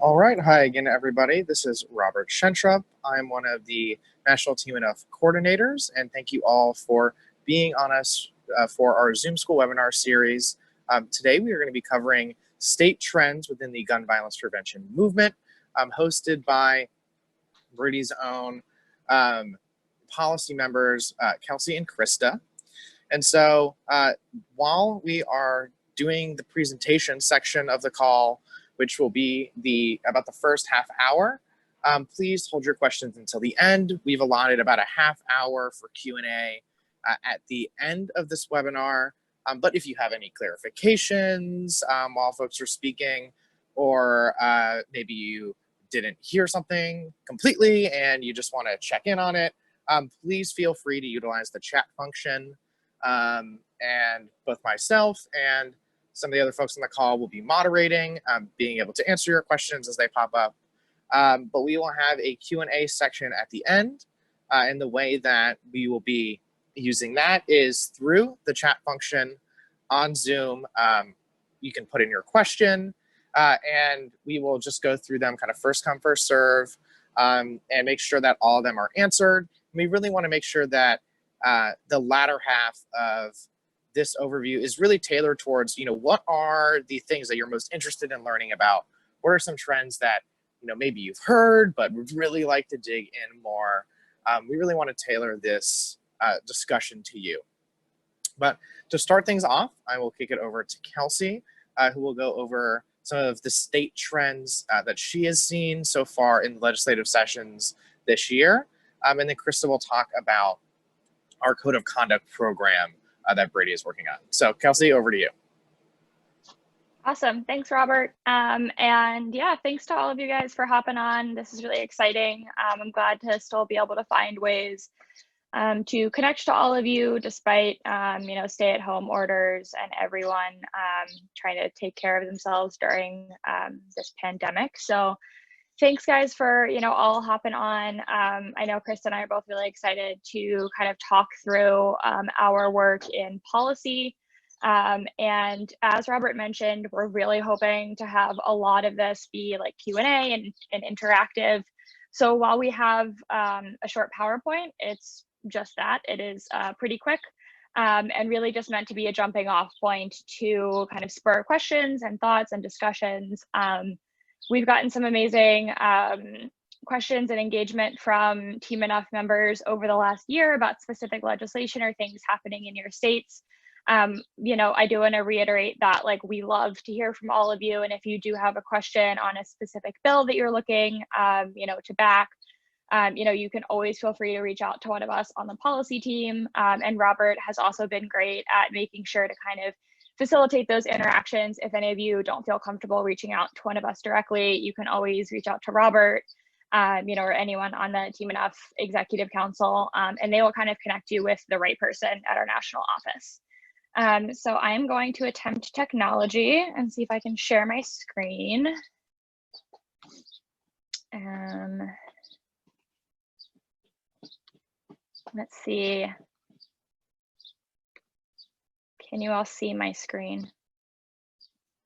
All right. Hi again, everybody. This is Robert Schentrup. I'm one of the National Team Enough coordinators, and thank you all for being on us for our Zoom School webinar series. Today, we are going to be covering state trends within the gun violence prevention movement, hosted by Brady's own policy members, Kelsey and Krista. And so while we are doing the presentation section of the call, which will be about the first half hour, please hold your questions until the end. We've allotted about a half hour for Q&A at the end of this webinar. But if you have any clarifications while folks are speaking, or maybe you didn't hear something completely and you just want to check in on it, please feel free to utilize the chat function. And both myself and some of the other folks on the call will be moderating, being able to answer your questions as they pop up. But we will have a Q&A section at the end. And the way that we will be using that is through the chat function on Zoom. You can put in your question and we will just go through them kind of first come, first serve, and make sure that all of them are answered. We really want to make sure that the latter half of this overview is really tailored towards, what are the things that you're most interested in learning about? What are some trends that, maybe you've heard, but would really like to dig in more? We really want to tailor this discussion to you. But to start things off, I will kick it over to Kelsey, who will go over some of the state trends that she has seen so far in legislative sessions this year. And then Krista will talk about our code of conduct program that Brady is working on. So Kelsey, over to you. Awesome. Thanks, Robert. And yeah, thanks to all of you guys for hopping on. This is really exciting. I'm glad to still be able to find ways to connect to all of you despite, stay-at-home orders and everyone trying to take care of themselves during this pandemic. So thanks guys for, all hopping on. I know Krista and I are both really excited to kind of talk through our work in policy. And as Robert mentioned, we're really hoping to have a lot of this be like Q&A and interactive. So while we have a short PowerPoint, it's just that. It is pretty quick and really just meant to be a jumping off point to kind of spur questions and thoughts and discussions. We've gotten some amazing questions and engagement from Team Enough members over the last year about specific legislation or things happening in your states. I do want to reiterate that we love to hear from all of you. And if you do have a question on a specific bill that you're looking, to back, you can always feel free to reach out to one of us on the policy team. And Robert has also been great at making sure to kind of facilitate those interactions. If any of you don't feel comfortable reaching out to one of us directly, you can always reach out to Robert, or anyone on the Team Enough Executive Council, and they will kind of connect you with the right person at our national office. So I am going to attempt technology and see if I can share my screen. Let's see. Can you all see my screen?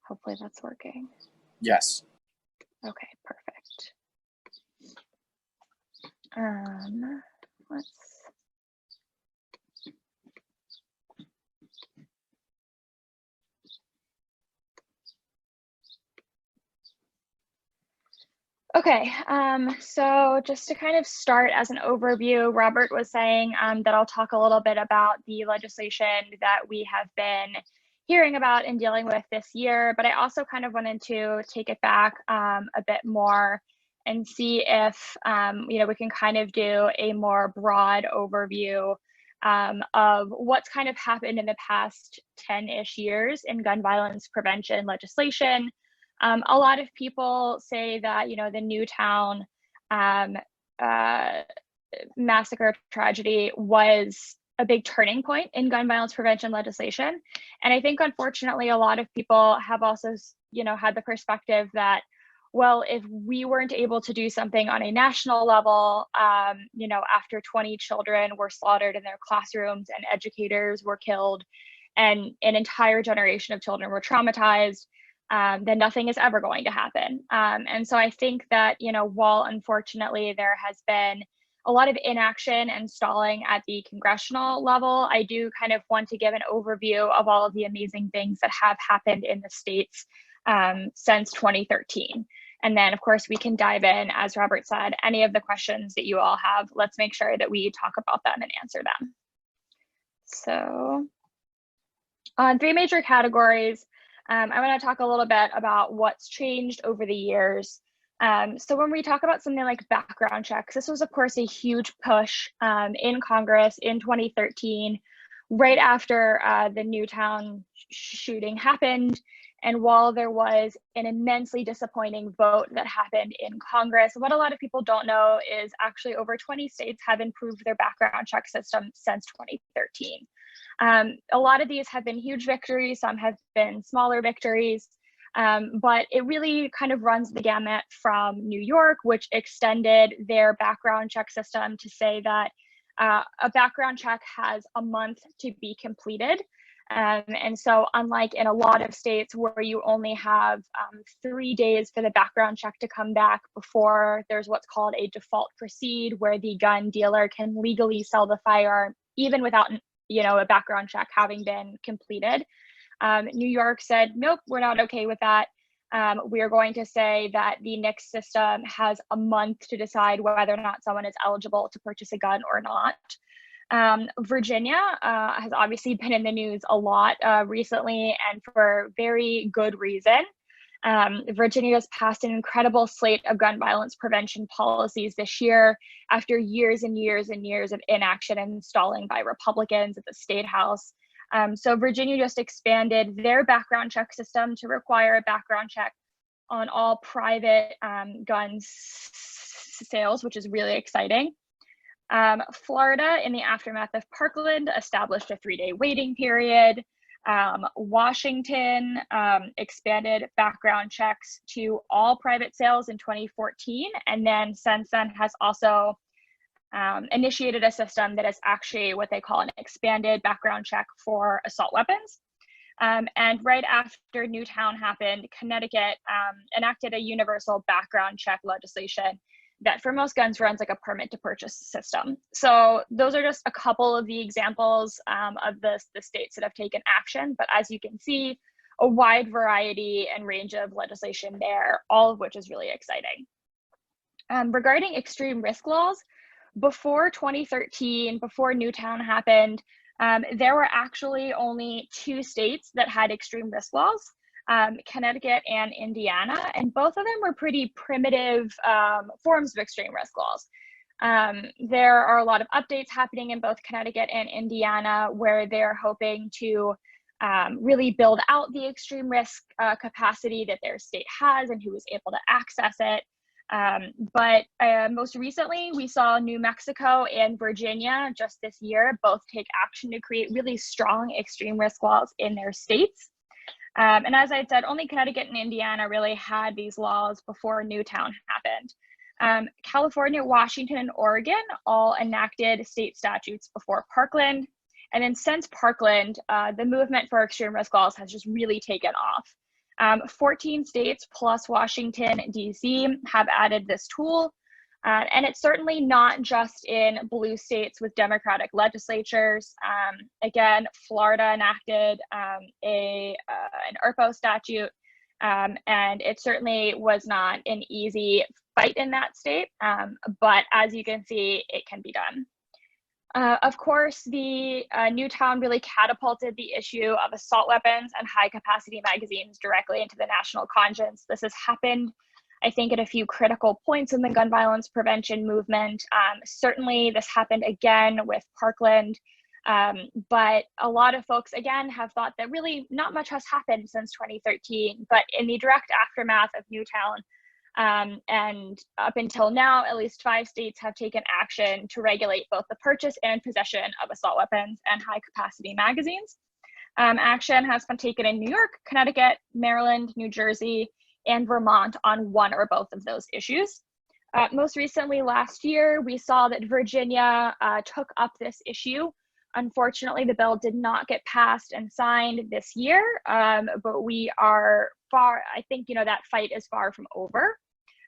Hopefully that's working. Yes. Okay, perfect. Let's. Okay, so just to kind of start as an overview, Robert was saying that I'll talk a little bit about the legislation that we have been hearing about and dealing with this year, but I also kind of wanted to take it back a bit more and see if, we can kind of do a more broad overview of what's kind of happened in the past 10-ish years in gun violence prevention legislation. A lot of people say that, the Newtown massacre tragedy was a big turning point in gun violence prevention legislation. And I think, unfortunately, a lot of people have also, had the perspective that, well, if we weren't able to do something on a national level, after 20 children were slaughtered in their classrooms and educators were killed and an entire generation of children were traumatized, then nothing is ever going to happen. And so I think that, while unfortunately there has been a lot of inaction and stalling at the congressional level, I do kind of want to give an overview of all of the amazing things that have happened in the states since 2013. And then, of course, we can dive in, as Robert said, any of the questions that you all have. Let's make sure that we talk about them and answer them. So on 3 major categories, I want to talk a little bit about what's changed over the years. So when we talk about something like background checks, this was, of course, a huge push in Congress in 2013, right after the Newtown shooting happened. And while there was an immensely disappointing vote that happened in Congress, what a lot of people don't know is actually over 20 states have improved their background check system since 2013. A lot of these have been huge victories, some have been smaller victories, but it really kind of runs the gamut from New York, which extended their background check system to say that a background check has a month to be completed. And so unlike in a lot of states where you only have 3 days for the background check to come back before there's what's called a default proceed, where the gun dealer can legally sell the firearm even without a background check having been completed. New York said, nope, we're not okay with that. We are going to say that the NICS system has a month to decide whether or not someone is eligible to purchase a gun or not. Virginia has obviously been in the news a lot recently, and for very good reason. Virginia has passed an incredible slate of gun violence prevention policies this year after years and years and years of inaction and stalling by Republicans at the State House. So Virginia just expanded their background check system to require a background check on all private gun sales, which is really exciting. Florida, in the aftermath of Parkland, established a 3-day waiting period. Washington expanded background checks to all private sales in 2014, and then since then has also initiated a system that is actually what they call an expanded background check for assault weapons. And right after Newtown happened, Connecticut enacted a universal background check legislation that for most guns runs like a permit to purchase system. So those are just a couple of the examples of the states that have taken action. But as you can see, a wide variety and range of legislation there, all of which is really exciting. Regarding extreme risk laws, before 2013, before Newtown happened, there were actually only 2 states that had extreme risk laws. Connecticut and Indiana, and both of them were pretty primitive forms of extreme risk laws. There are a lot of updates happening in both Connecticut and Indiana where they're hoping to really build out the extreme risk capacity that their state has and who is able to access it. But most recently, we saw New Mexico and Virginia just this year both take action to create really strong extreme risk laws in their states. And as I said, only Connecticut and Indiana really had these laws before Newtown happened. California, Washington, and Oregon all enacted state statutes before Parkland. And then since Parkland, the movement for extreme risk laws has just really taken off. 14 states plus Washington, D.C. have added this tool. And it's certainly not just in blue states with Democratic legislatures. Again, Florida enacted an ERPO statute, and it certainly was not an easy fight in that state, but as you can see, it can be done. Of course, the Newtown really catapulted the issue of assault weapons and high-capacity magazines directly into the national conscience. This has happened, I think, at a few critical points in the gun violence prevention movement. Certainly, this happened again with Parkland, but a lot of folks, again, have thought that really not much has happened since 2013, but in the direct aftermath of Newtown, and up until now, at least 5 states have taken action to regulate both the purchase and possession of assault weapons and high-capacity magazines. Action has been taken in New York, Connecticut, Maryland, New Jersey, and Vermont on one or both of those issues. Most recently, last year, we saw that Virginia took up this issue. Unfortunately, the bill did not get passed and signed this year, but we are I think, that fight is far from over.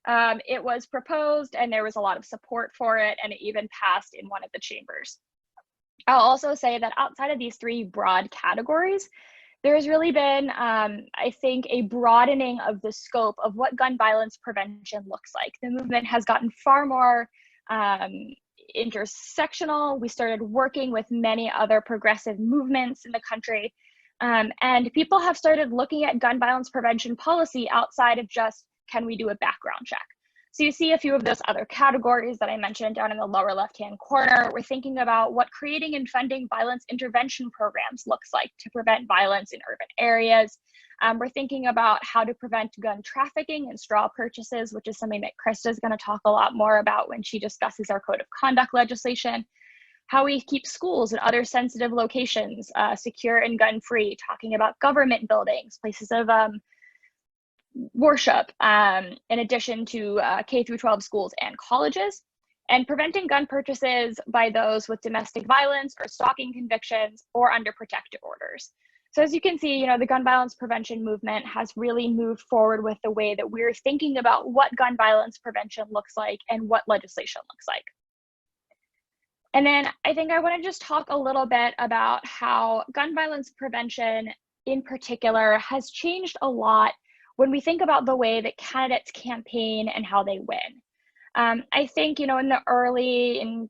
It was proposed and there was a lot of support for it, and it even passed in one of the chambers. I'll also say that outside of these three broad categories, there has really been, I think, a broadening of the scope of what gun violence prevention looks like. The movement has gotten far more intersectional. We started working with many other progressive movements in the country. And people have started looking at gun violence prevention policy outside of just, can we do a background check? So you see a few of those other categories that I mentioned down in the lower left-hand corner. We're thinking about what creating and funding violence intervention programs looks like to prevent violence in urban areas. We're thinking about how to prevent gun trafficking and straw purchases, which is something that Krista is going to talk a lot more about when she discusses our code of conduct legislation. How we keep schools and other sensitive locations secure and gun-free, talking about government buildings, places of worship, in addition to K through 12 schools and colleges, and preventing gun purchases by those with domestic violence or stalking convictions or under protective orders. So as you can see, the gun violence prevention movement has really moved forward with the way that we're thinking about what gun violence prevention looks like and what legislation looks like. And then I think I want to just talk a little bit about how gun violence prevention in particular has changed a lot when we think about the way that candidates campaign and how they win. I think, in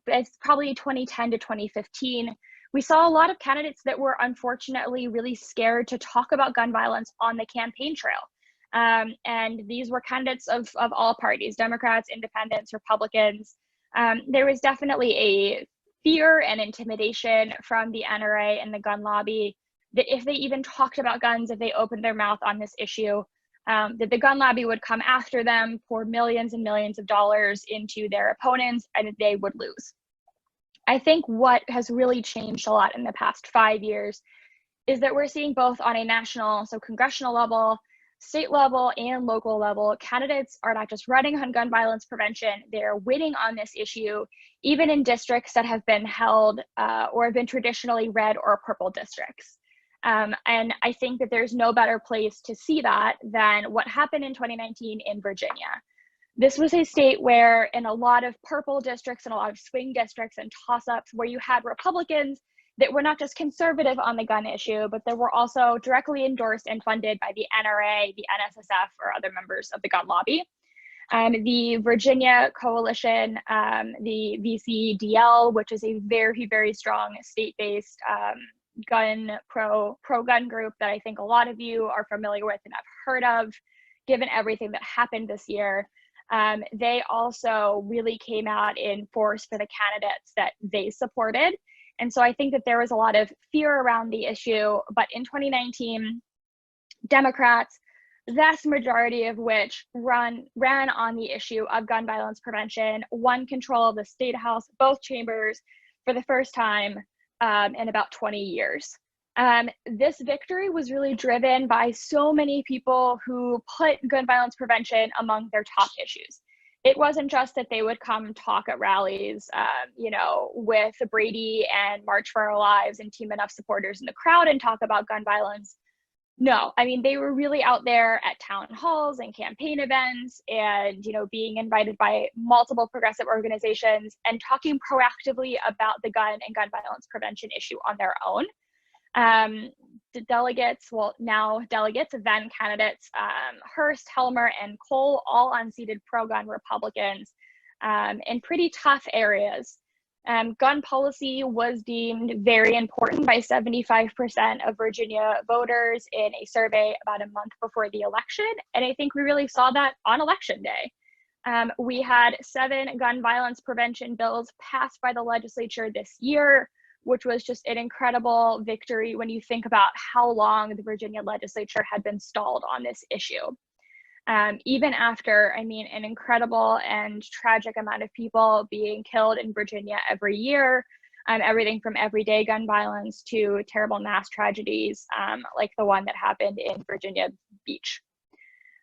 it's probably 2010 to 2015, we saw a lot of candidates that were unfortunately really scared to talk about gun violence on the campaign trail. And these were candidates of all parties, Democrats, Independents, Republicans. There was definitely a fear and intimidation from the NRA and the gun lobby that if they even talked about guns, if they opened their mouth on this issue, that the gun lobby would come after them, pour millions and millions of dollars into their opponents, and that they would lose. I think what has really changed a lot in the past 5 years is that we're seeing both on a national, so congressional level, state level, and local level, candidates are not just running on gun violence prevention, they're winning on this issue, even in districts that have been held or have been traditionally red or purple districts. And I think that there's no better place to see that than what happened in 2019 in Virginia. This was a state where in a lot of purple districts and a lot of swing districts and toss-ups where you had Republicans that were not just conservative on the gun issue, but that were also directly endorsed and funded by the NRA, the NSSF, or other members of the gun lobby. The Virginia Coalition, the VCDL, which is a very, very strong state-based pro-gun group that I think a lot of you are familiar with and have heard of, given everything that happened this year. They also really came out in force for the candidates that they supported. And so I think that there was a lot of fear around the issue, but in 2019, Democrats, vast majority of which ran on the issue of gun violence prevention, won control of the state house, both chambers, for the first time in about 20 years. This victory was really driven by so many people who put gun violence prevention among their top issues. It wasn't just that they would come talk at rallies, with Brady and March for Our Lives and Team Enough supporters in the crowd and talk about gun violence. No, I mean, they were really out there at town halls and campaign events and, being invited by multiple progressive organizations and talking proactively about the gun and gun violence prevention issue on their own. The delegates, then candidates, Hurst, Helmer, and Cole, all unseated pro-gun Republicans in pretty tough areas. Gun policy was deemed very important by 75% of Virginia voters in a survey about a month before the election. And I think we really saw that on election day. We had 7 gun violence prevention bills passed by the legislature this year, which was just an incredible victory when you think about how long the Virginia legislature had been stalled on this issue. Even after, an incredible and tragic amount of people being killed in Virginia every year, everything from everyday gun violence to terrible mass tragedies like the one that happened in Virginia Beach.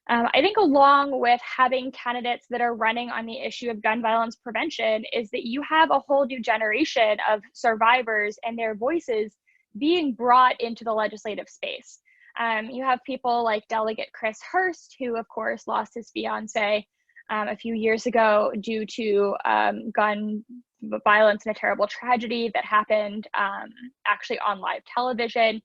I think along with having candidates that are running on the issue of gun violence prevention is that you have a whole new generation of survivors and their voices being brought into the legislative space. You have people like Delegate Chris Hurst, who of course lost his fiance a few years ago due to gun violence and a terrible tragedy that happened actually on live television.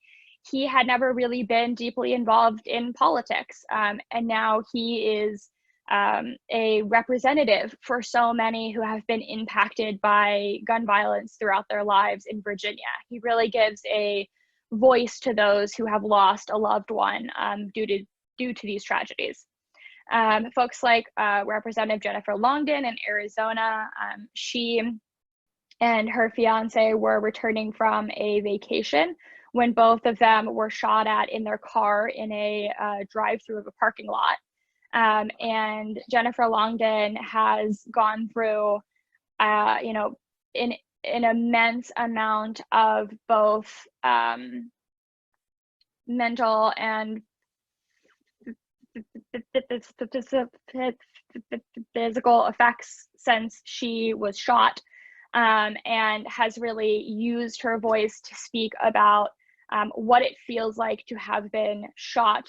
He had never really been deeply involved in politics, and now he is a representative for so many who have been impacted by gun violence throughout their lives in Virginia. He really gives a voice to those who have lost a loved one due to these tragedies. Folks like Representative Jennifer Longden in Arizona, she and her fiance were returning from a vacation when both of them were shot at in their car in a drive-through of a parking lot. And Jennifer Longden has gone through, you know, an immense amount of both mental and physical effects since she was shot, and has really used her voice to speak about what it feels like to have been shot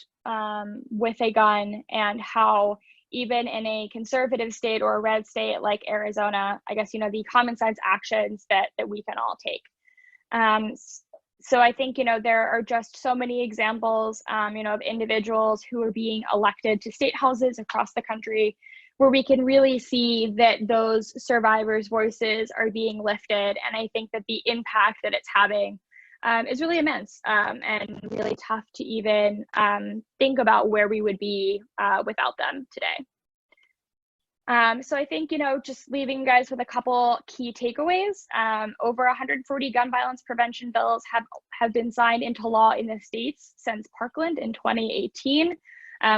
with a gun, and how even in a conservative state or a red state like Arizona, I guess, you know, the common sense actions that we can all take. So I think, you know, there are just so many examples, you know, of individuals who are being elected to state houses across the country, where we can really see that those survivors' voices are being lifted. And I think that the impact that it's having is really immense, and really tough to even think about where we would be without them today. So I think, you know, just leaving you guys with a couple key takeaways. Over 140 gun violence prevention bills have been signed into law in the states since Parkland in 2018.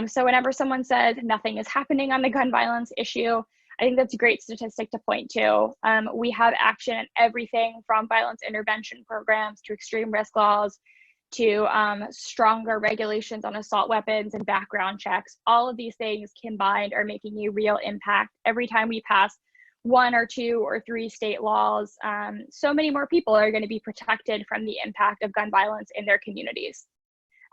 So whenever someone says nothing is happening on the gun violence issue, I think that's a great statistic to point to. We have action in everything from violence intervention programs to extreme risk laws to stronger regulations on assault weapons and background checks. All of these things combined are making a real impact. Every time we pass 1 or 2 or 3 state laws, so many more people are going to be protected from the impact of gun violence in their communities.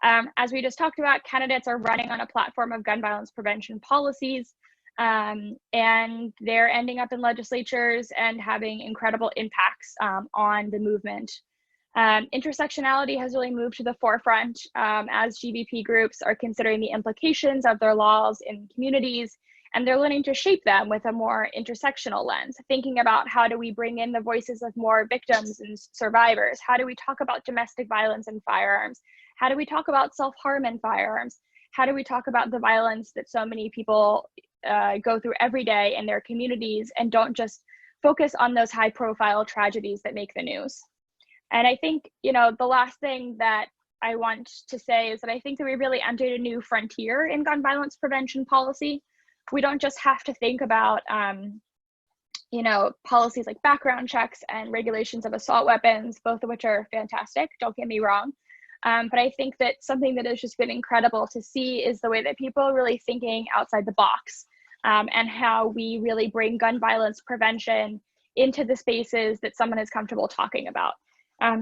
As we just talked about, candidates are running on a platform of gun violence prevention policies, and they're ending up in legislatures and having incredible impacts on the movement. Intersectionality has really moved to the forefront as GVP groups are considering the implications of their laws in communities, and they're learning to shape them with a more intersectional lens, thinking about how do we bring in the voices of more victims and survivors? How do we talk about domestic violence and firearms? How do we talk about self-harm and firearms? How do we talk about the violence that so many people go through every day in their communities, and don't just focus on those high-profile tragedies that make the news? And I think, you know, the last thing that I want to say is that I think that we really entered a new frontier in gun violence prevention policy. We don't just have to think about, you know, policies like background checks and regulations of assault weapons, both of which are fantastic, don't get me wrong. But I think that something that has just been incredible to see is the way that people are really thinking outside the box, and how we really bring gun violence prevention into the spaces that someone is comfortable talking about.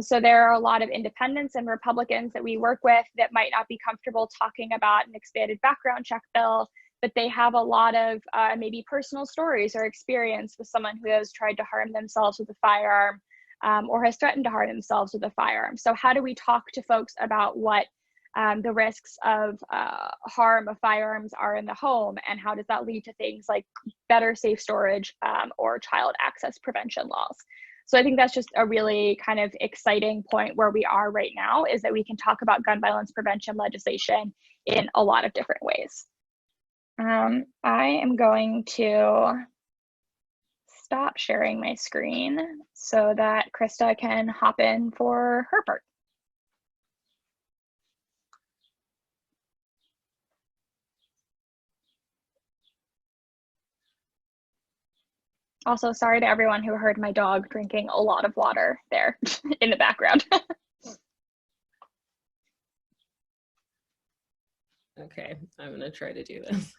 So there are a lot of independents and Republicans that we work with that might not be comfortable talking about an expanded background check bill, but they have a lot of maybe personal stories or experience with someone who has tried to harm themselves with a firearm, or has threatened to harm themselves with a firearm. So how do we talk to folks about what the risks of harm of firearms are in the home, and how does that lead to things like better safe storage or child access prevention laws? So I think that's just a really kind of exciting point where we are right now, is that we can talk about gun violence prevention legislation in a lot of different ways. I am going to stop sharing my screen so that Krista can hop in for her part. Also, sorry to everyone who heard my dog drinking a lot of water there in the background. Okay, I'm gonna try to do this.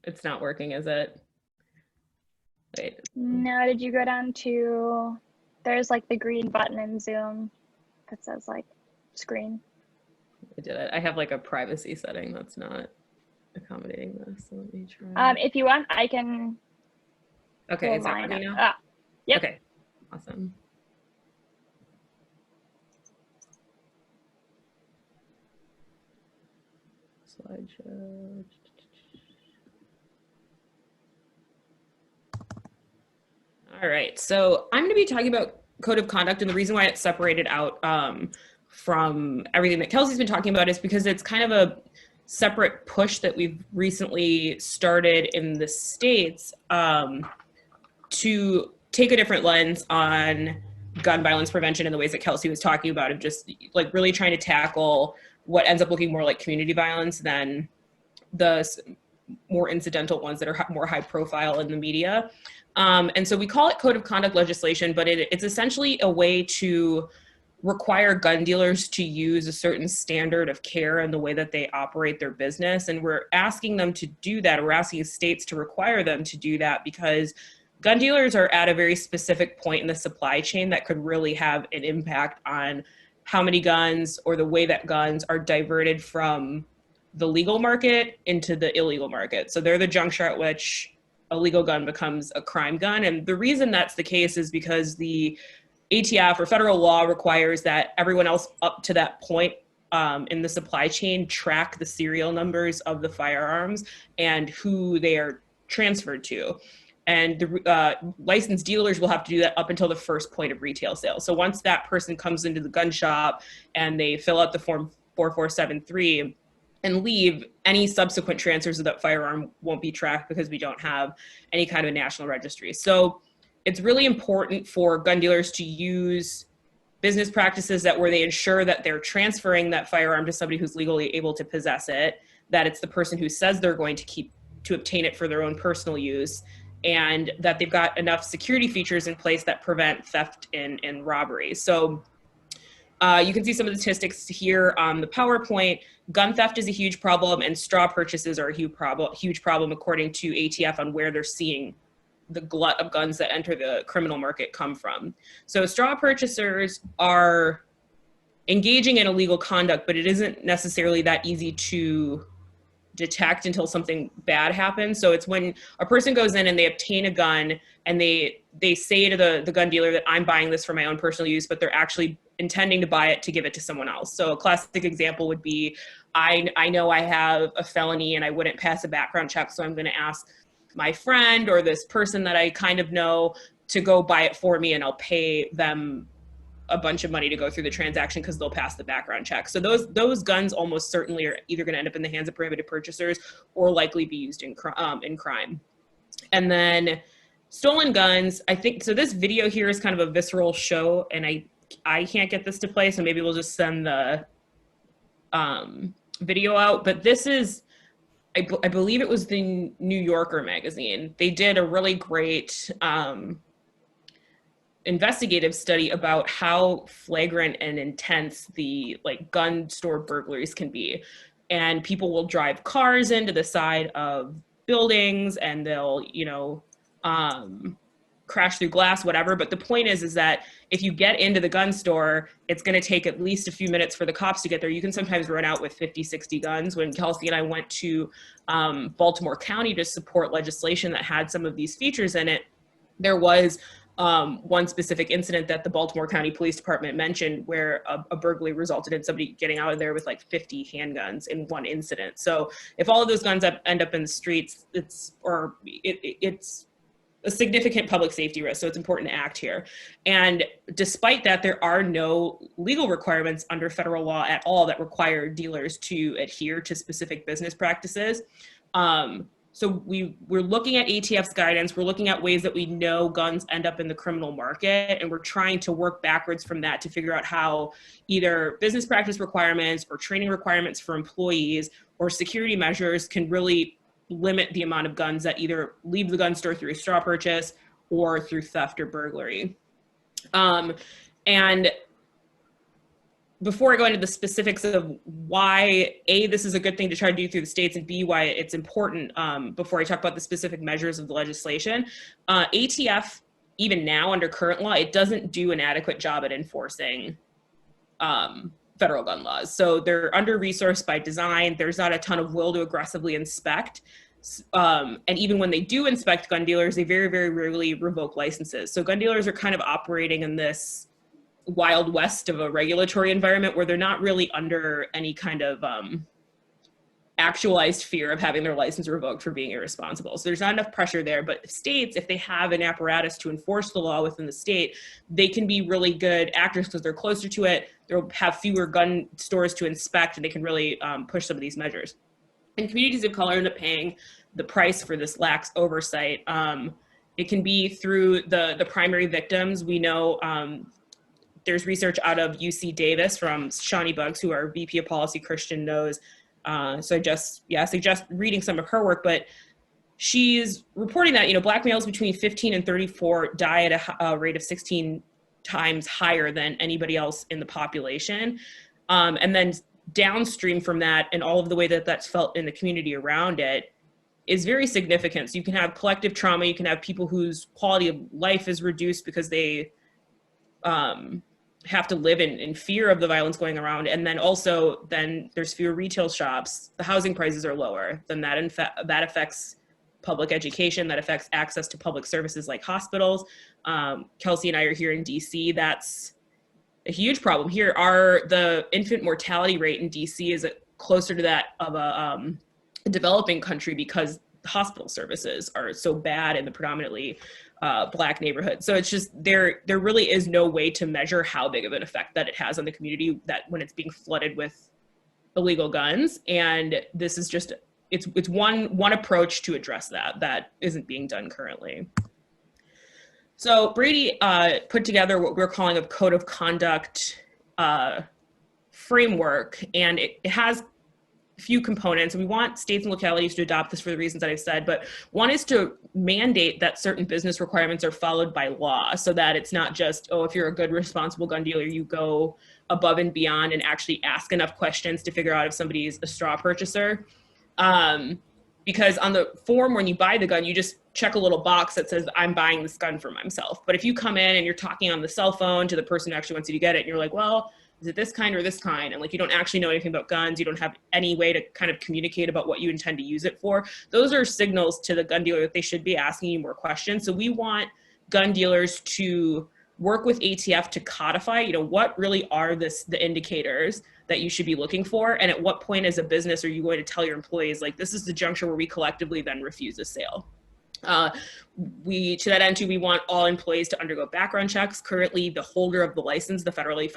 It's not working, is it? Wait. No, did you go down to, there's like the green button in Zoom that says like screen. I did it. I have like a privacy setting that's not accommodating this. So let me try. If you want, I can. Okay, pull is that mine ready up. now? Yep. Okay, awesome. Slideshow. All right, so I'm going to be talking about code of conduct, and the reason why it's separated out from everything that Kelsey's been talking about is because it's kind of a separate push that we've recently started in the States to take a different lens on gun violence prevention in the ways that Kelsey was talking about, of just like really trying to tackle what ends up looking more like community violence than the more incidental ones that are more high profile in the media. And so we call it code of conduct legislation, but it's essentially a way to require gun dealers to use a certain standard of care in the way that they operate their business. And we're asking them to do that. We're asking states to require them to do that because gun dealers are at a very specific point in the supply chain that could really have an impact on how many guns or the way that guns are diverted from the legal market into the illegal market. So they're the juncture at which a legal gun becomes a crime gun. And the reason that's the case is because the ATF or federal law requires that everyone else up to that point in the supply chain track the serial numbers of the firearms and who they are transferred to. And the licensed dealers will have to do that up until the first point of retail sale. So once that person comes into the gun shop and they fill out the form 4473 and leave, any subsequent transfers of that firearm won't be tracked because we don't have any kind of a national registry. So it's really important for gun dealers to use business practices that where they ensure that they're transferring that firearm to somebody who's legally able to possess it, that it's the person who says they're going to obtain it for their own personal use, and that they've got enough security features in place that prevent theft and robbery. So you can see some of the statistics here on the PowerPoint. Gun theft is a huge problem, and straw purchases are a huge problem according to ATF on where they're seeing the glut of guns that enter the criminal market come from. So straw purchasers are engaging in illegal conduct, but it isn't necessarily that easy to detect until something bad happens. So it's when a person goes in and they obtain a gun and they say to the gun dealer that I'm buying this for my own personal use, but they're actually intending to buy it to give it to someone else. So a classic example would be, I know I have a felony and I wouldn't pass a background check, so I'm going to ask my friend or this person that I kind of know to go buy it for me, and I'll pay them a bunch of money to go through the transaction because they'll pass the background check. So those guns almost certainly are either going to end up in the hands of prohibited purchasers or likely be used in crime. And then stolen guns, I think, so this video here is kind of a visceral show, and I can't get this to play, so maybe we'll just send the video out. But this is, I believe it was the New Yorker magazine. They did a really great investigative study about how flagrant and intense the gun store burglaries can be. And people will drive cars into the side of buildings and they'll, crash through glass, whatever. But the point is that if you get into the gun store, it's going to take at least a few minutes for the cops to get there. You can sometimes run out with 50, 60 guns. When Kelsey and I went to Baltimore County to support legislation that had some of these features in it, there was one specific incident that the Baltimore County Police Department mentioned where a burglary resulted in somebody getting out of there with 50 handguns in one incident. So if all of those guns end up in the streets, it's a significant public safety risk. So it's important to act here. And despite that, there are no legal requirements under federal law at all that require dealers to adhere to specific business practices. So we're looking at ATF's guidance. We're looking at ways that we know guns end up in the criminal market, and we're trying to work backwards from that to figure out how either business practice requirements or training requirements for employees or security measures can really limit the amount of guns that either leave the gun store through a straw purchase or through theft or burglary. And before I go into the specifics of why, A, this is a good thing to try to do through the states, and B, why it's important, before I talk about the specific measures of the legislation, ATF, even now under current law, it doesn't do an adequate job at enforcing federal gun laws. So they're under-resourced by design. There's not a ton of will to aggressively inspect. And even when they do inspect gun dealers, they very, very rarely revoke licenses. So gun dealers are kind of operating in this wild west of a regulatory environment where they're not really under any kind of actualized fear of having their license revoked for being irresponsible. So there's not enough pressure there, but states, if they have an apparatus to enforce the law within the state, they can be really good actors because they're closer to it. They'll have fewer gun stores to inspect, and they can really push some of these measures. And communities of color end up paying the price for this lax oversight. It can be through the primary victims. We know there's research out of UC Davis from Shawnee Buggs, who our VP of Policy, Christian, knows. So I suggest reading some of her work, but she's reporting that, Black males between 15 and 34 die at a rate of 16 times higher than anybody else in the population. And then downstream from that, and all of the way that that's felt in the community around it, is very significant. So you can have collective trauma, you can have people whose quality of life is reduced because they have to live in fear of the violence going around. And then also, then there's fewer retail shops, the housing prices are lower, then that affects public education, that affects access to public services like hospitals. Kelsey and I are here in DC. That's a huge problem here. The infant mortality rate in DC is closer to that of a developing country because hospital services are so bad in the predominantly Black neighborhood. So it's just, there really is no way to measure how big of an effect that it has on the community that when it's being flooded with illegal guns. And this is just, it's one approach to address that isn't being done currently. So Brady put together what we're calling a code of conduct framework, and it has few components, and we want states and localities to adopt this for the reasons that I've said, but one is to mandate that certain business requirements are followed by law, so that it's not just, if you're a good, responsible gun dealer, you go above and beyond and actually ask enough questions to figure out if somebody's a straw purchaser. Because on the form, when you buy the gun, you just check a little box that says, I'm buying this gun for myself. But if you come in and you're talking on the cell phone to the person who actually wants you to get it, and you're like, well, is it this kind or this kind? And you don't actually know anything about guns. You don't have any way to kind of communicate about what you intend to use it for. Those are signals to the gun dealer that they should be asking you more questions. So we want gun dealers to work with ATF to codify, what really are the indicators that you should be looking for? And at what point as a business are you going to tell your employees, this is the juncture where we collectively then refuse a sale? To that end too, we want all employees to undergo background checks. Currently, the holder of the license, the federally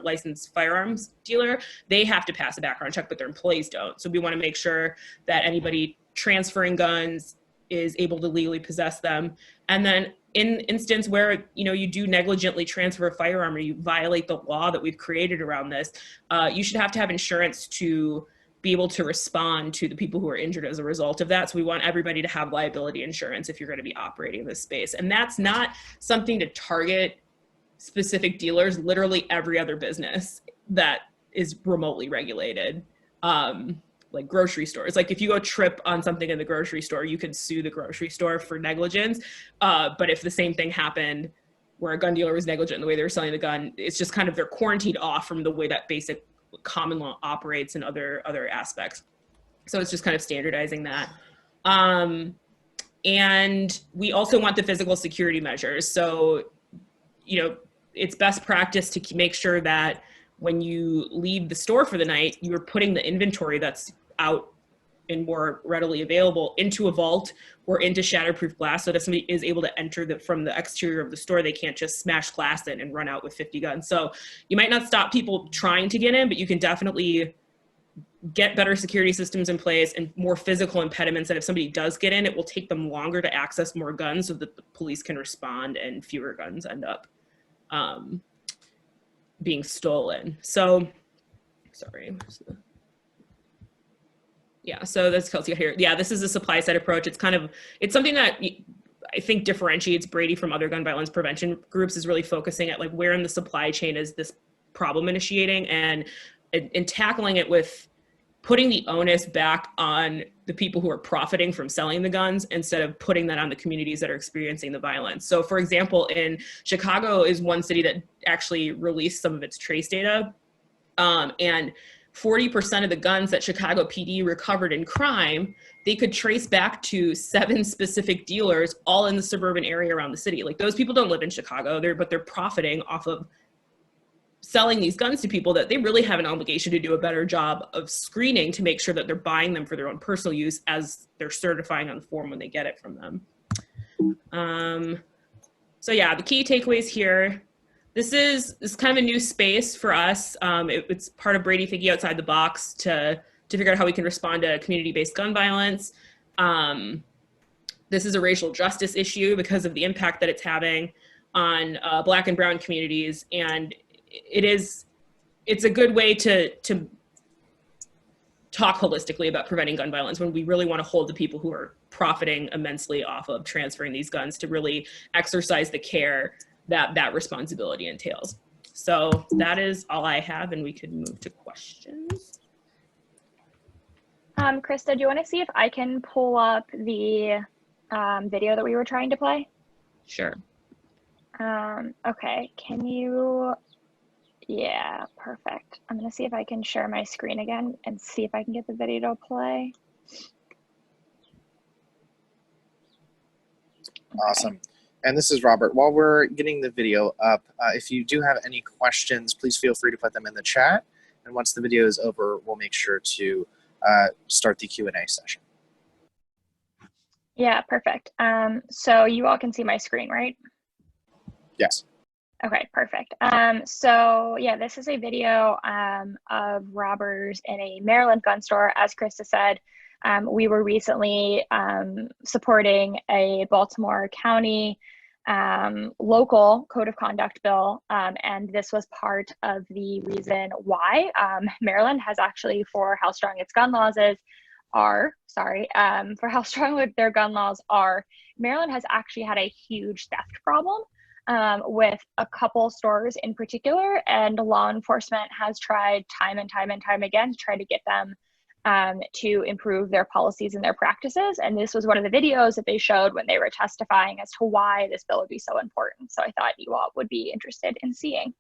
licensed firearms dealer, they have to pass a background check, but their employees don't. So we want to make sure that anybody transferring guns is able to legally possess them. And then in instance where you do negligently transfer a firearm or you violate the law that we've created around this, you should have to have insurance to be able to respond to the people who are injured as a result of that. So we want everybody to have liability insurance if you're going to be operating in this space. And that's not something to target specific dealers. Literally every other business that is remotely regulated, like grocery stores. If you go trip on something in the grocery store, you can sue the grocery store for negligence. But if the same thing happened where a gun dealer was negligent in the way they were selling the gun, it's just kind of, they're quarantined off from the way that basic common law operates in other aspects. So it's just kind of standardizing that. And we also want the physical security measures. So, it's best practice to make sure that when you leave the store for the night, you're putting the inventory that's out and more readily available into a vault or into shatterproof glass so that somebody is able to enter from the exterior of the store. They can't just smash glass in and run out with 50 guns. So you might not stop people trying to get in, but you can definitely get better security systems in place and more physical impediments that if somebody does get in, it will take them longer to access more guns so that the police can respond and fewer guns end up being stolen. So, sorry. Yeah, so that's Kelsey here. Yeah, this is a supply side approach. It's something that I think differentiates Brady from other gun violence prevention groups, is really focusing at where in the supply chain is this problem initiating and tackling it with putting the onus back on the people who are profiting from selling the guns instead of putting that on the communities that are experiencing the violence. So for example, in Chicago is one city that actually released some of its trace data. And 40% of the guns that Chicago PD recovered in crime, they could trace back to 7 specific dealers all in the suburban area around the city. Like those people don't live in Chicago, but they're profiting off of selling these guns to people that they really have an obligation to do a better job of screening to make sure that they're buying them for their own personal use as they're certifying on the form when they get it from them. So yeah, the key takeaways here. This is kind of a new space for us. It's part of Brady thinking outside the box to figure out how we can respond to community-based gun violence. This is a racial justice issue because of the impact that it's having on Black and Brown communities, and it's a good way to talk holistically about preventing gun violence when we really want to hold the people who are profiting immensely off of transferring these guns to really exercise the care that responsibility entails. So that is all I have, and we could move to questions. Krista, do you want to see if I can pull up the video that we were trying to play? Sure. Okay, can you? Yeah, perfect. I'm gonna see if I can share my screen again and see if I can get the video to play. Awesome. And this is Robert. While we're getting the video up, if you do have any questions, please feel free to put them in the chat. And once the video is over, we'll make sure to start the Q&A session. Yeah, perfect. So you all can see my screen, right? Yes. Okay, perfect. So yeah, this is a video of robbers in a Maryland gun store. As Krista said, we were recently supporting a Baltimore County local code of conduct bill, and this was part of the reason why Maryland has actually, for how strong its gun laws for how strong their gun laws are, Maryland has actually had a huge theft problem with a couple stores in particular, and law enforcement has tried time and time again to try to get them to improve their policies and their practices. And this was one of the videos that they showed when they were testifying as to why this bill would be so important. So I thought you all would be interested in seeing.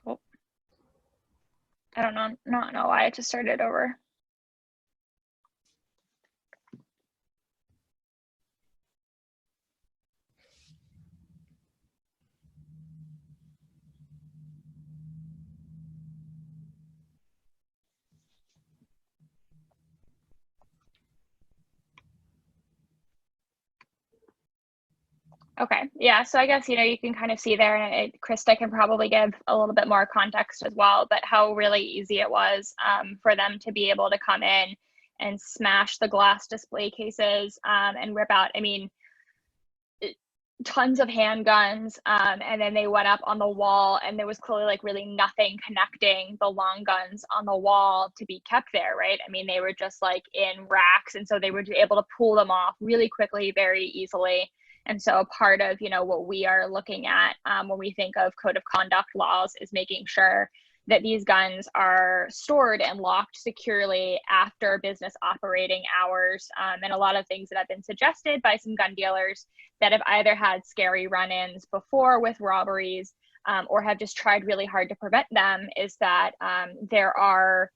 Oh, I don't know why it just started over. Okay, yeah, so I guess, you can kind of see there, and Krista can probably give a little bit more context as well, but how really easy it was for them to be able to come in and smash the glass display cases and rip out, tons of handguns, and then they went up on the wall, and there was clearly like really nothing connecting the long guns on the wall to be kept there, right? They were just like in racks, and so they were able to pull them off really quickly, very easily. And so part of, what we are looking at when we think of code of conduct laws is making sure that these guns are stored and locked securely after business operating hours. And a lot of things that have been suggested by some gun dealers that have either had scary run-ins before with robberies or have just tried really hard to prevent them is that there are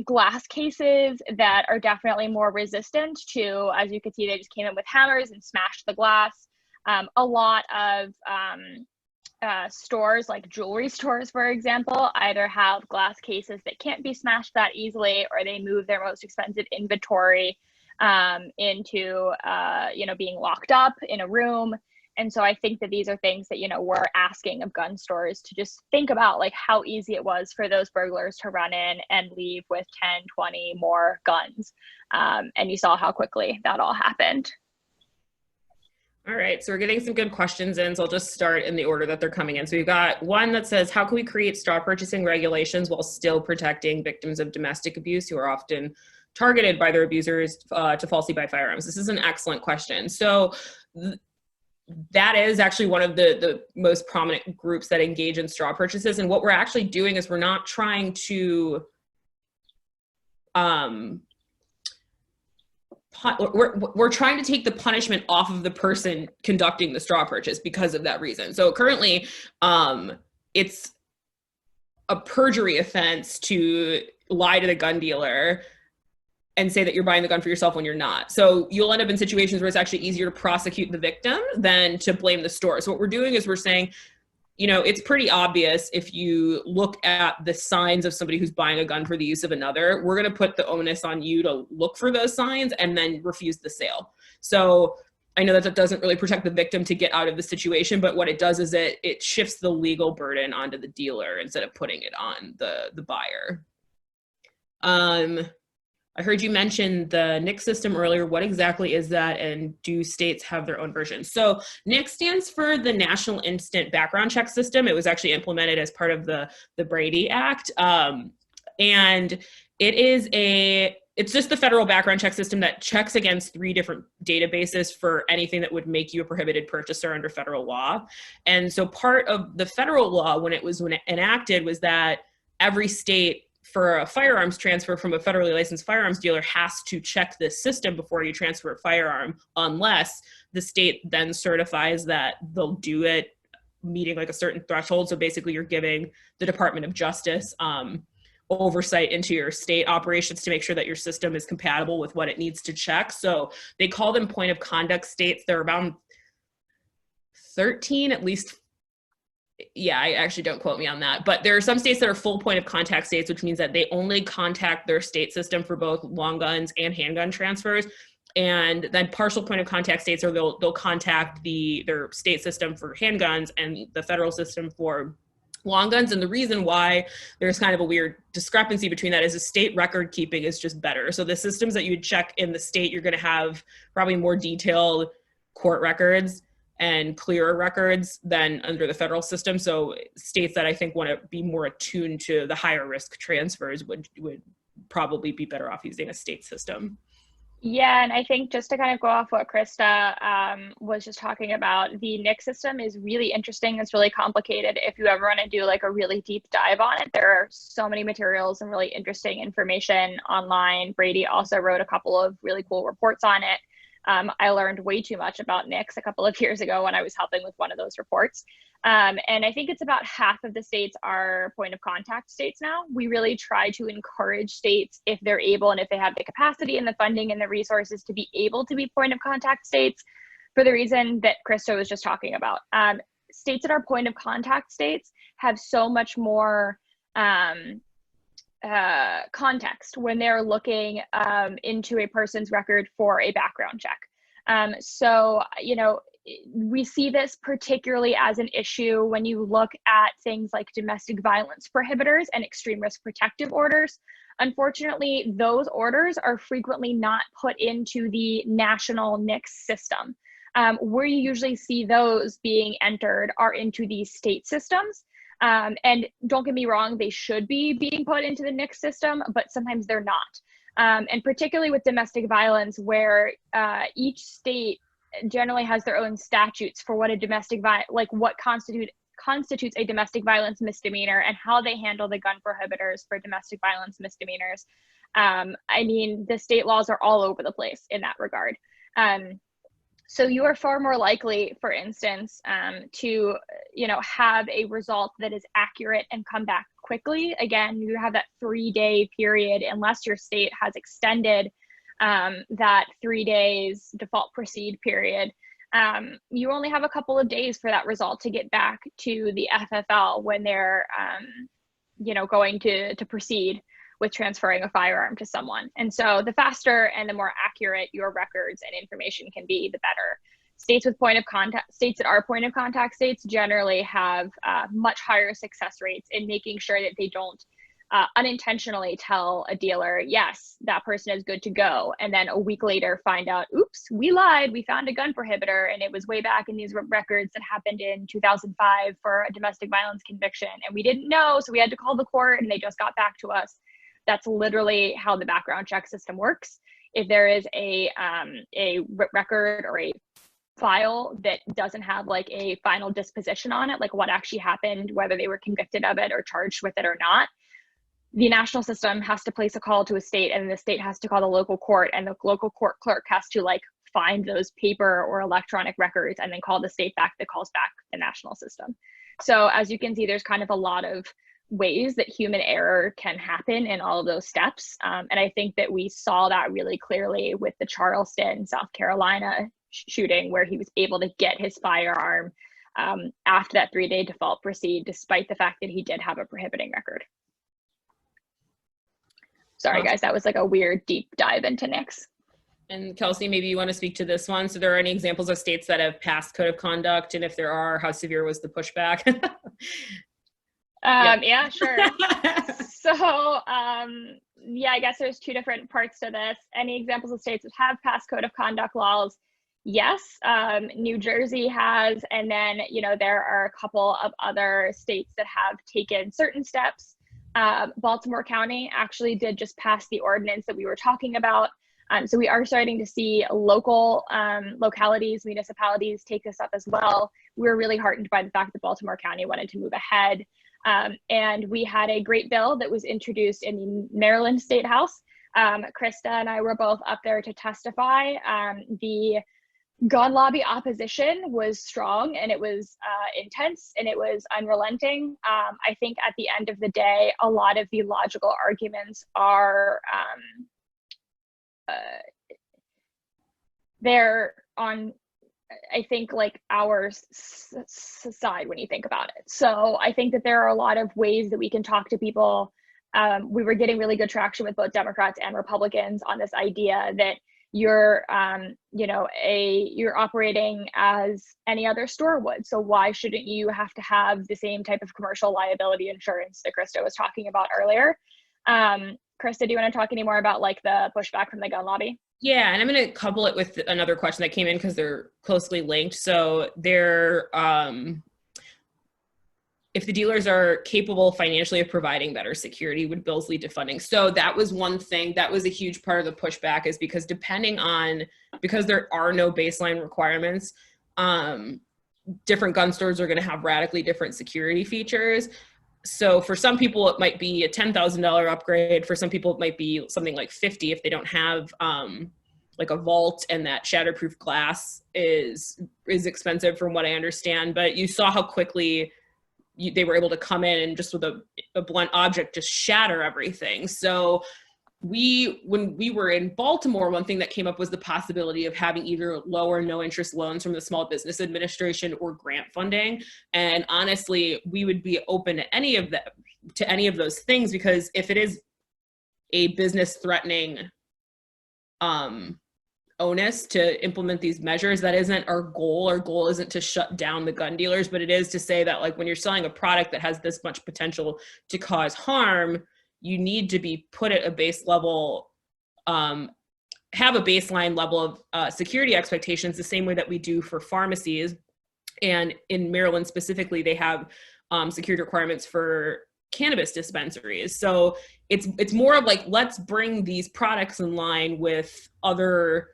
glass cases that are definitely more resistant to, as you can see, they just came in with hammers and smashed the glass. A lot of stores, like jewelry stores, for example, either have glass cases that can't be smashed that easily, or they move their most expensive inventory into, being locked up in a room. And so I think that these are things that, we're asking of gun stores to just think about, like how easy it was for those burglars to run in and leave with 10, 20 more guns. And you saw how quickly that all happened. All right, so we're getting some good questions in, so I'll just start in the order that they're coming in. So we've got one that says, how can we create straw purchasing regulations while still protecting victims of domestic abuse who are often targeted by their abusers to falsely buy firearms? This is an excellent question. So that is actually one of the most prominent groups that engage in straw purchases. And what we're actually doing is we're not trying to we're trying to take the punishment off of the person conducting the straw purchase because of that reason. So currently, it's a perjury offense to lie to the gun dealer and say that you're buying the gun for yourself when you're not. So you'll end up in situations where it's actually easier to prosecute the victim than to blame the store. So what we're doing is we're saying, it's pretty obvious if you look at the signs of somebody who's buying a gun for the use of another, we're going to put the onus on you to look for those signs and then refuse the sale. So I know that doesn't really protect the victim to get out of the situation, but what it does is it shifts the legal burden onto the dealer instead of putting it on the buyer. I heard you mention the NICS system earlier. What exactly is that, and do states have their own version? So NICS stands for the National Instant Background Check System. It was actually implemented as part of the Brady Act. And it's just the federal background check system that checks against 3 different databases for anything that would make you a prohibited purchaser under federal law. And so part of the federal law when it enacted was that every state for a firearms transfer from a federally licensed firearms dealer has to check this system before you transfer a firearm, unless the state then certifies that they'll do it meeting like a certain threshold. So basically you're giving the Department of Justice oversight into your state operations to make sure that your system is compatible with what it needs to check. So they call them point of conduct states. They're around 13, at least. Yeah, I actually, don't quote me on that, but there are some states that are full point of contact states, which means that they only contact their state system for both long guns and handgun transfers. And then partial point of contact states are they'll contact their state system for handguns and the federal system for long guns. And the reason why there's kind of a weird discrepancy between that is the state record keeping is just better. So the systems that you would check in the state, you're going to have probably more detailed court records and clearer records than under the federal system. So states that I think want to be more attuned to the higher risk transfers would probably be better off using a state system. Yeah, and I think just to kind of go off what Krista was just talking about, the NICS system is really interesting. It's really complicated. If you ever want to do like a really deep dive on it, there are so many materials and really interesting information online. Brady also wrote a couple of really cool reports on it. I learned way too much about NICS a couple of years ago when I was helping with one of those reports. And I think it's about half of the states are point of contact states now. We really try to encourage states, if they're able and if they have the capacity and the funding and the resources to be able to be point of contact states, for the reason that Krista was just talking about. States that are point of contact states have so much more context when they're looking into a person's record for a background check. So, we see this particularly as an issue when you look at things like domestic violence prohibitors and extreme risk protective orders. Unfortunately, those orders are frequently not put into the national NICS system. Where you usually see those being entered are into these state systems. And don't get me wrong, they should be being put into the NICS system, but sometimes they're not. And particularly with domestic violence, where each state generally has their own statutes for what a what constitutes a domestic violence misdemeanor and how they handle the gun prohibitors for domestic violence misdemeanors. The state laws are all over the place in that regard. So you are far more likely, for instance, to have a result that is accurate and come back quickly. Again, you have that 3-day period, unless your state has extended that 3 days default proceed period. You only have a couple of days for that result to get back to the FFL when they're, going to proceed with transferring a firearm to someone. And so the faster and the more accurate your records and information can be, the better. states that are point of contact states generally have much higher success rates in making sure that they don't unintentionally tell a dealer, yes, that person is good to go, and then a week later find out, oops, we lied, we found a gun prohibitor, and it was way back in these records that happened in 2005 for a domestic violence conviction, and we didn't know, so we had to call the court, and they just got back to us. That's literally how the background check system works. If there is a record or a file that doesn't have like a final disposition on it, like what actually happened, whether they were convicted of it or charged with it or not, the national system has to place a call to a state, and the state has to call the local court, and the local court clerk has to like find those paper or electronic records and then call the state back that calls back the national system. So as you can see, there's kind of a lot of ways that human error can happen in all of those steps. And I think that we saw that really clearly with the Charleston, South Carolina shooting, where he was able to get his firearm after that 3-day default proceed, despite the fact that he did have a prohibiting record. Sorry, guys, that was like a weird deep dive into NICS. And Kelsey, maybe you want to speak to this one. So there are any examples of states that have passed code of conduct? And if there are, how severe was the pushback? Yeah, sure. So, yeah, I guess there's two different parts to this. Any examples of states that have passed code of conduct laws? Yes, New Jersey has, and then, you know, there are a couple of other states that have taken certain steps. Baltimore County actually did just pass the ordinance that we were talking about. So we are starting to see local localities, municipalities take this up as well. We were really heartened by the fact that Baltimore County wanted to move ahead. And we had a great bill that was introduced in the Maryland State House. Krista and I were both up there to testify. The gun lobby opposition was strong, and it was intense, and it was unrelenting. I think at the end of the day, a lot of the logical arguments are they're on, I think, like our side when you think about it. So I think that there are a lot of ways that we can talk to people. We were getting really good traction with both Democrats and Republicans on this idea that you're, you know, you're operating as any other store would. So why shouldn't you have to have the same type of commercial liability insurance that Krista was talking about earlier? Krista, do you want to talk any more about like the pushback from the gun lobby? Yeah, and I'm going to couple it with another question that came in because they're closely linked. So they're, if the dealers are capable financially of providing better security, would bills lead to funding? So that was one thing that was a huge part of the pushback, is because because there are no baseline requirements, different gun stores are going to have radically different security features. So for some people, it might be a $10,000 upgrade. For some people, it might be something like 50 if they don't have like a vault, and that shatterproof glass is expensive from what I understand. But you saw how quickly they were able to come in and just with a blunt object just shatter everything. So when we were in Baltimore, one thing that came up was the possibility of having either low or no interest loans from the Small Business Administration or grant funding. And honestly, we would be open to any of those things, because if it is a business threatening onus to implement these measures, that isn't our goal. Our goal isn't to shut down the gun dealers, but it is to say that, like, when you're selling a product that has this much potential to cause harm, you need to be put at a base level, have a baseline level of security expectations, the same way that we do for pharmacies. And in Maryland specifically, they have security requirements for cannabis dispensaries. So it's more of like, let's bring these products in line with other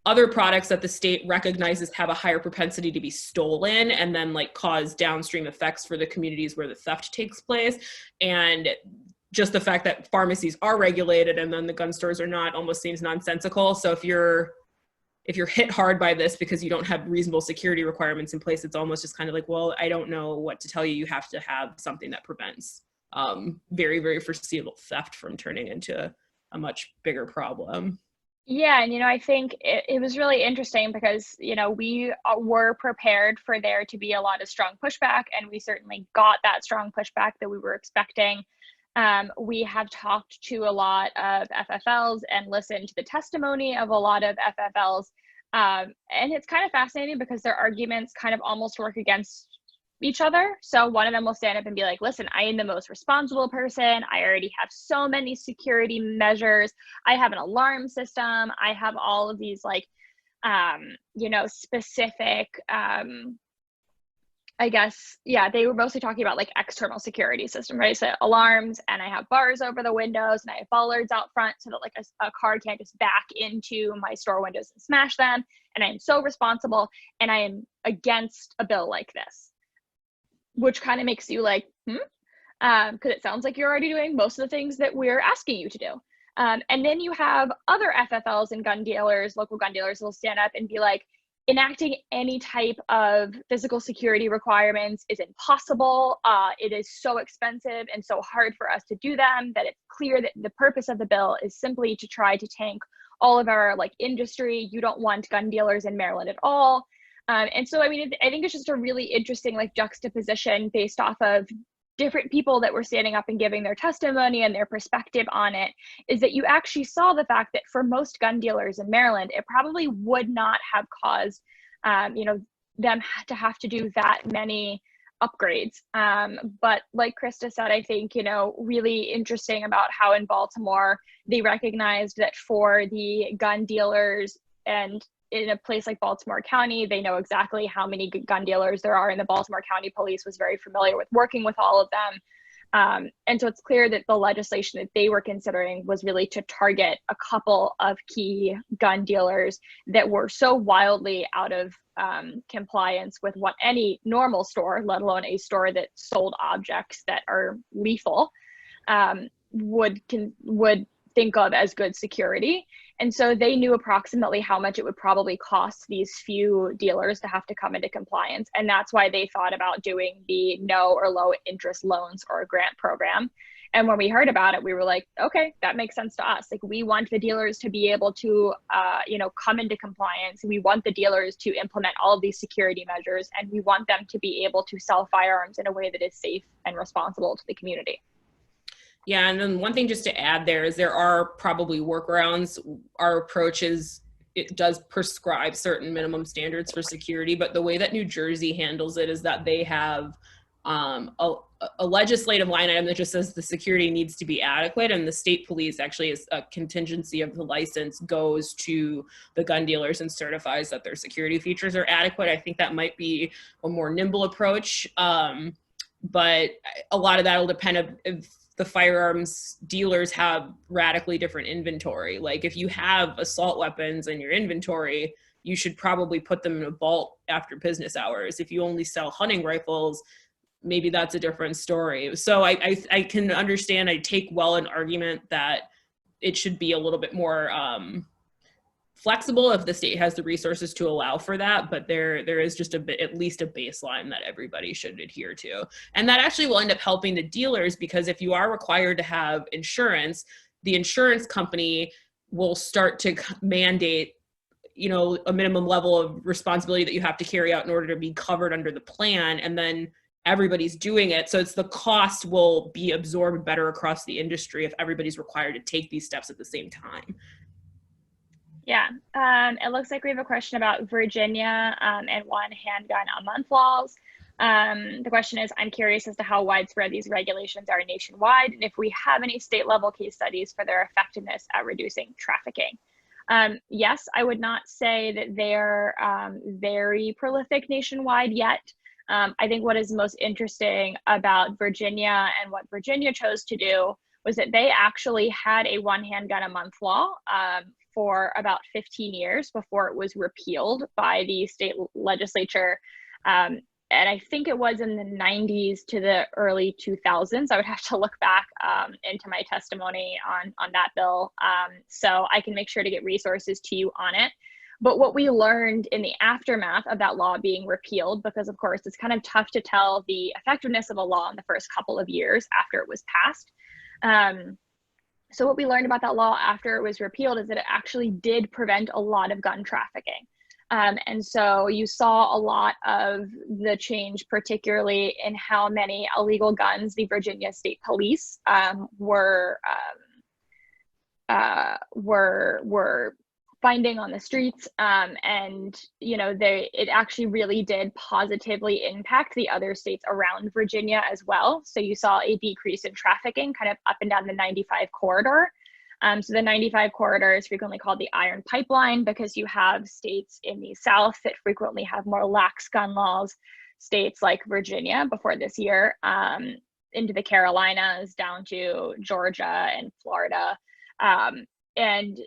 products that the state recognizes have a higher propensity to be stolen, and then like cause downstream effects for the communities where the theft takes place. And just the fact that pharmacies are regulated and then the gun stores are not almost seems nonsensical. So if you're hit hard by this because you don't have reasonable security requirements in place, it's almost just kind of like, well, I don't know what to tell you. You have to have something that prevents very, very foreseeable theft from turning into a much bigger problem. Yeah, and I think it was really interesting because we were prepared for there to be a lot of strong pushback, and we certainly got that strong pushback that we were expecting. We have talked to a lot of FFLs and listened to the testimony of a lot of FFLs. And it's kind of fascinating because their arguments kind of almost work against each other. So one of them will stand up and be like, listen, I am the most responsible person. I already have so many security measures. I have an alarm system. I have all of these like, specific, I guess, yeah, they were mostly talking about like external security system, right? So alarms, and I have bars over the windows, and I have bollards out front so that like a car can't just back into my store windows and smash them. And I am so responsible, and I am against a bill like this, which kind of makes you like, because it sounds like you're already doing most of the things that we're asking you to do. And then you have other FFLs and gun dealers, local gun dealers, will stand up and be like, enacting any type of physical security requirements is impossible. It is so expensive and so hard for us to do them that it's clear that the purpose of the bill is simply to try to tank all of our like industry. You don't want gun dealers in Maryland at all. And so, I mean, I think it's just a really interesting like juxtaposition based off of different people that were standing up and giving their testimony and their perspective on it, is that you actually saw the fact that for most gun dealers in Maryland, it probably would not have caused, them to have to do that many upgrades. But like Krista said, I think, really interesting about how in Baltimore, they recognized that for the gun dealers, and in a place like Baltimore County, they know exactly how many gun dealers there are, and the Baltimore County Police was very familiar with working with all of them. And so it's clear that the legislation that they were considering was really to target a couple of key gun dealers that were so wildly out of compliance with what any normal store, let alone a store that sold objects that are lethal, would think of as good security. And so they knew approximately how much it would probably cost these few dealers to have to come into compliance. And that's why they thought about doing the no or low interest loans or a grant program. And when we heard about it, we were like, okay, that makes sense to us. Like, we want the dealers to be able to, come into compliance. We want the dealers to implement all of these security measures, and we want them to be able to sell firearms in a way that is safe and responsible to the community. Yeah, and then one thing just to add there is there are probably workarounds. Our approach is, it does prescribe certain minimum standards for security, but the way that New Jersey handles it is that they have a legislative line item that just says the security needs to be adequate, and the state police actually is a contingency of the license goes to the gun dealers and certifies that their security features are adequate. I think that might be a more nimble approach, but a lot of that will depend if the firearms dealers have radically different inventory. Like, if you have assault weapons in your inventory, you should probably put them in a vault after business hours. If you only sell hunting rifles, maybe that's a different story. So I can understand, I take well an argument that it should be a little bit more flexible if the state has the resources to allow for that, but there is just at least a baseline that everybody should adhere to. And that actually will end up helping the dealers, because if you are required to have insurance, the insurance company will start to mandate, a minimum level of responsibility that you have to carry out in order to be covered under the plan, and then everybody's doing it. So it's the cost will be absorbed better across the industry if everybody's required to take these steps at the same time. Yeah, it looks like we have a question about Virginia and one handgun a month laws. The question is, I'm curious as to how widespread these regulations are nationwide, and if we have any state level case studies for their effectiveness at reducing trafficking. Yes, I would not say that they're very prolific nationwide yet. I think what is most interesting about Virginia and what Virginia chose to do was that they actually had a one handgun a month law for about 15 years before it was repealed by the state legislature. And I think it was in the 90s to the early 2000s. I would have to look back into my testimony on that bill. So I can make sure to get resources to you on it. But what we learned in the aftermath of that law being repealed, because of course it's kind of tough to tell the effectiveness of a law in the first couple of years after it was passed. So what we learned about that law after it was repealed is that it actually did prevent a lot of gun trafficking. And so you saw a lot of the change, particularly in how many illegal guns the Virginia State Police were finding on the streets. And, you know, it actually really did positively impact the other states around Virginia as well. So you saw a decrease in trafficking kind of up and down the 95 corridor. So the 95 corridor is frequently called the Iron Pipeline because you have states in the South that frequently have more lax gun laws, states like Virginia before this year, into the Carolinas, down to Georgia and Florida. And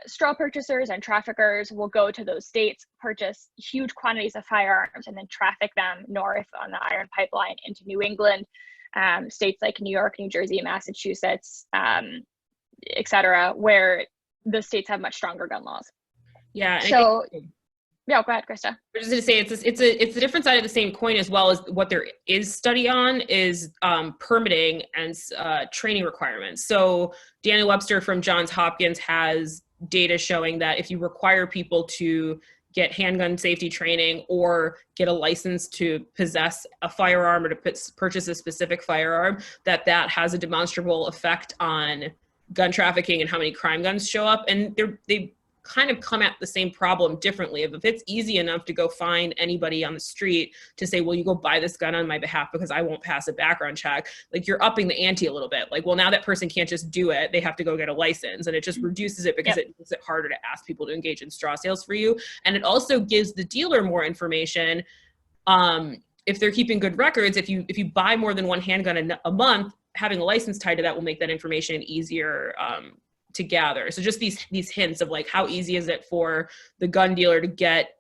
straw purchasers and traffickers will go to those states, purchase huge quantities of firearms, and then traffic them north on the Iron Pipeline into New England, states like New York, New Jersey, Massachusetts, et cetera, where the states have much stronger gun laws. Yeah. So, yeah, go ahead, Krista. I was just going to say it's a different side of the same coin, as well as what there is study on is permitting and training requirements. So Daniel Webster from Johns Hopkins has data showing that if you require people to get handgun safety training or get a license to possess a firearm or to purchase a specific firearm, that has a demonstrable effect on gun trafficking and how many crime guns show up. And they kind of come at the same problem differently. If it's easy enough to go find anybody on the street to say, well, you go buy this gun on my behalf because I won't pass a background check, like you're upping the ante a little bit. Like, well, now that person can't just do it, they have to go get a license, and it just reduces it because it makes it harder to ask people to engage in straw sales for you. And it also gives the dealer more information. If they're keeping good records, if you buy more than one handgun a month, having a license tied to that will make that information easier to gather. So just these hints of like, how easy is it for the gun dealer to get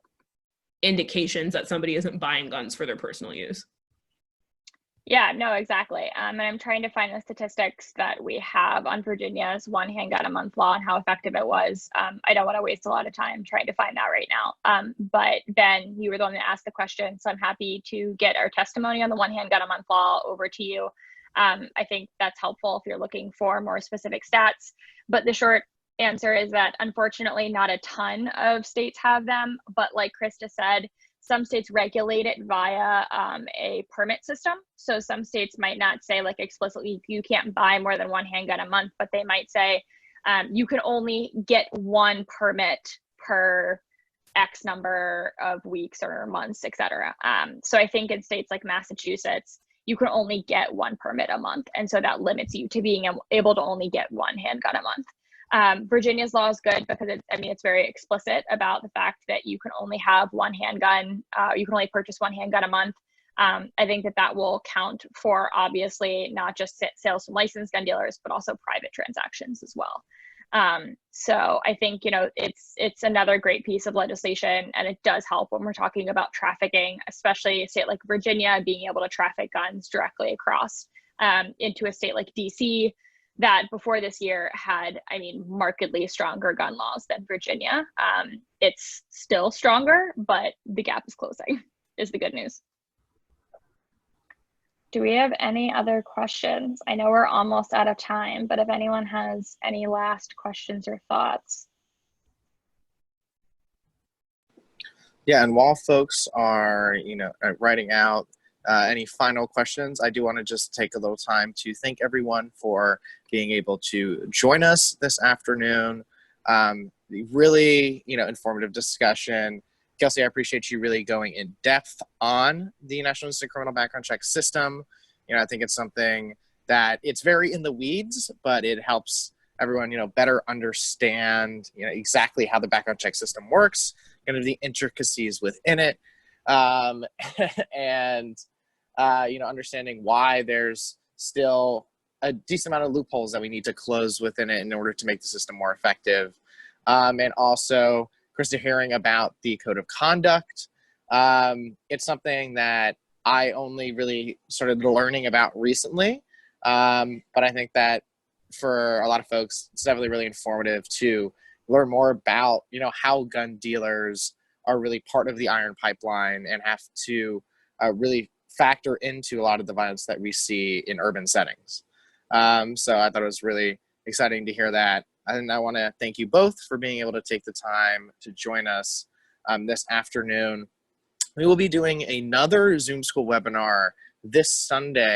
indications that somebody isn't buying guns for their personal use? Yeah, no, exactly. And I'm trying to find the statistics that we have on Virginia's one handgun a month law and how effective it was. I don't want to waste a lot of time trying to find that right now. But Ben, you were the one that asked the question, so I'm happy to get our testimony on the one handgun a month law over to you. I think that's helpful if you're looking for more specific stats. But the short answer is that unfortunately not a ton of states have them. But like Krista said, some states regulate it via a permit system. So some states might not say like explicitly you can't buy more than one handgun a month, but they might say you can only get one permit per X number of weeks or months, et cetera. So I think in states like Massachusetts, you can only get one permit a month. And so that limits you to being able to only get one handgun a month. Virginia's law is good because it's very explicit about the fact that you can only have one handgun, you can only purchase one handgun a month. I think that will count for obviously not just sales from licensed gun dealers, but also private transactions as well. So I think, it's another great piece of legislation, and it does help when we're talking about trafficking, especially a state like Virginia being able to traffic guns directly across into a state like DC that before this year had, markedly stronger gun laws than Virginia. It's still stronger, but the gap is closing is the good news. Do we have any other questions? I know we're almost out of time, but if anyone has any last questions or thoughts. Yeah, and while folks are, writing out any final questions, I do want to just take a little time to thank everyone for being able to join us this afternoon. Really, informative discussion. Kelsey, I appreciate you really going in depth on the National Instant Criminal Background Check system. I think it's something that it's very in the weeds, but it helps everyone, better understand, exactly how the background check system works, the intricacies within it, and, understanding why there's still a decent amount of loopholes that we need to close within it in order to make the system more effective. And also, Krista, hearing about the code of conduct. It's something that I only really started learning about recently. But I think that for a lot of folks, it's definitely really informative to learn more about, how gun dealers are really part of the Iron Pipeline and have to really factor into a lot of the violence that we see in urban settings. So I thought it was really exciting to hear that. And I want to thank you both for being able to take the time to join us this afternoon. We will be doing another Zoom School webinar this Sunday.